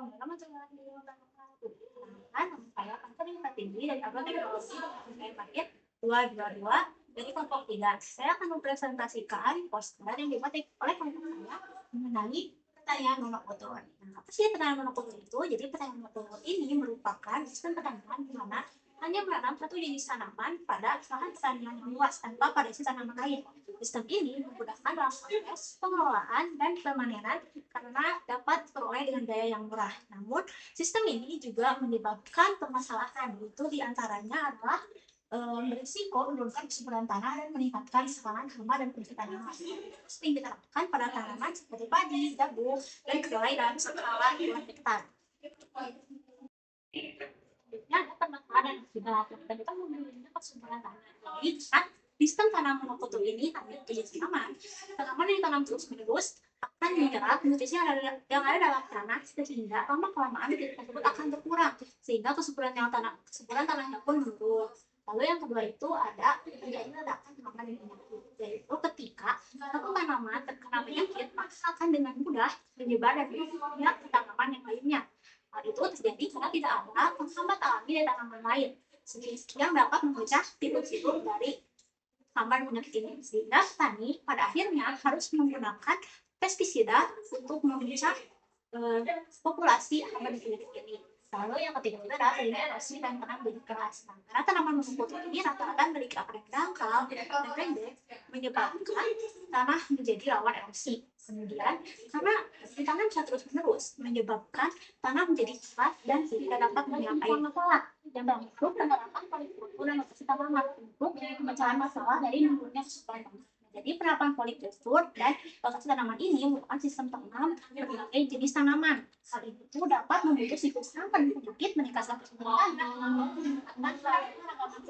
Assalamualaikum warahmatullahi wabarakatuh. Perkenalkan, nama saya Pantri Pratinggi dari Agroteknologi Market 222 dari kelompok 3. Saya akan mempresentasikan poster yang dibuat oleh kelompok saya mengenai pertanian monokultur. Nah, apa sih pertanian monokultur itu? Jadi pertanian monokultur ini merupakan sistem pertanian di mana hanya menanam satu jenis tanaman pada lahan pertanian yang luas tanpa variasi tanaman lain. Sistem ini memudahkan dalam proses pengelolaan dan pemanenan karena dapat diperoleh dengan biaya yang murah. Namun, sistem ini juga menyebabkan permasalahan, yaitu diantaranya adalah berisiko menurunkan kesuburan tanah dan meningkatkan serangan hama dan penyakit tanaman. Sering diterapkan pada tanaman seperti padi, jagung, dan kedelai dalam skala 2 hektar. Ada permasalahan yang sudah kita menurunkan kesuburan tanah. Jadi, sistem tanam monokultur ini hanya jenis tanaman yang ditanam terus-menerus akan menyerap nutrisi yang ada dalam tanah sehingga lama-kelamaan nutrisi tersebut akan berkurang sehingga kesuburan tanahnya pun menurun. Lalu yang kedua itu ada terjadi ledakan hama dan penyakit, yaitu ketika satu tanaman terkena penyakit maka akan dengan mudah menyebar dan berpindah ke tanaman yang lainnya. Hal itu terjadi karena tidak ada penghambat alami dari tanaman lain yang dapat memecah titik-titik dari hama dan penyakit ini, sehingga petani pada akhirnya harus menggunakan pestisida untuk memecah populasi hama dan penyakit ini. Lalu yang ketiga itu adalah terjadi erosi dan tanah menjadi keras. Karena tanaman monokultur ini rata-rata memiliki akar yang dangkal dan pendek, menyebabkan tanah menjadi rawan erosi. Kemudian, karena ditanam terus-menerus, menyebabkan tanah menjadi keras dan tidak dapat menyerap air. Yang termasuk penerapan polikultur dan rotasi tanaman untuk pemecahan masalah dari menurunnya kesuburan tanah. Jadi penerapan polikultur dan rotasi tanaman ini merupakan sistem tanam berbagai jenis tanaman. Hal itu dapat memutus siklus hama dan penyakit, meningkatkan kesuburan tanah,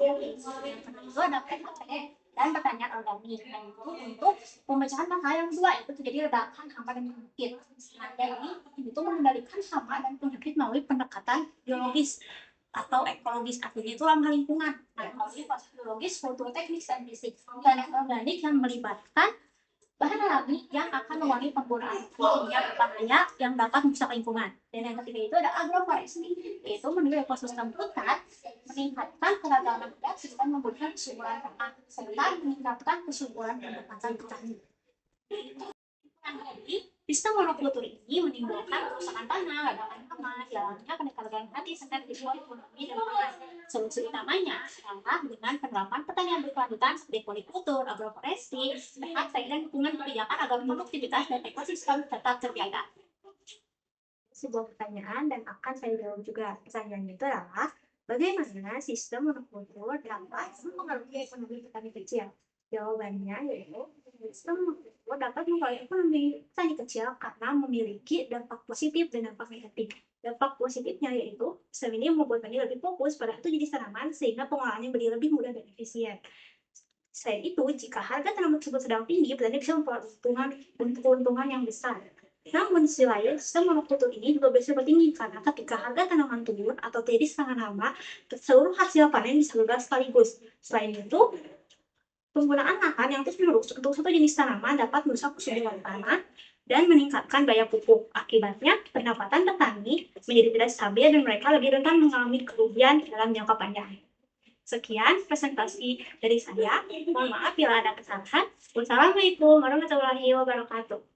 yang kedua itu ada PHP dan pertanian organik, yaitu untuk pemecahan masalah yang kedua, yaitu terjadi ledakan hama dan penyakit. Nah, ini itu mengendalikan hama dan penyakit melalui pendekatan biologis atau ekologis, artinya itu ramah lingkungan. Nah, ekologi, biologis, fototeknik, dan fisik. Dan organik yang melibatkan bahan alami yang akan mengurangi penggunaan kimia berbahaya yang dapat merusak lingkungan. Dan yang ketiga itu ada agroforestry, yaitu menjaga ekosistem hutan, meningkatkan keragaman hayati dan memulihkan kesuburan tanah serta meningkatkan kesuburan pendapatan petani. Sistem monokultur ini menimbulkan kerusakan tanah, ledakan hama, hilangnya keanekaragaman hayati serta kehidupan ekonomi dan pangan. Solusi utamanya adalah dengan penerapan pertanian berkelanjutan seperti polikultur, agroforestry, PHP, dan dukungan kebijakan agar produktivitas dan ekosistem tetap terjaga. Sebuah pertanyaan dan akan saya jawab juga. Pertanyaannya itu adalah bagaimana sistem monokultur dapat mempengaruhi ekonomi petani kecil? Jawabannya yaitu sistem monokultur dapat mempengaruhi ekonomi petani kecil karena memiliki dampak positif dan dampak negatif. Dampak positifnya yaitu sistem ini membuat petani lebih fokus pada satu jenis tanaman sehingga pengolahannya menjadi lebih mudah dan efisien. Selain itu, jika harga tanaman tersebut sedang tinggi, petani bisa memperoleh keuntungan yang besar. Namun, di sisi lain, sistem monokultur ini juga berisiko tinggi karena ketika harga tanaman turun atau terjadi serangan hama, seluruh hasil panen bisa gagal sekaligus. Selain itu, penggunaan lahan yang terus-menerus untuk satu jenis tanaman dapat merusak kesuburan tanah dan meningkatkan biaya pupuk. Akibatnya, pendapatan petani menjadi tidak stabil dan mereka lebih rentan mengalami kerugian dalam jangka panjang. Sekian presentasi dari saya. Mohon maaf bila ada kesalahan. Wassalamualaikum warahmatullahi wabarakatuh.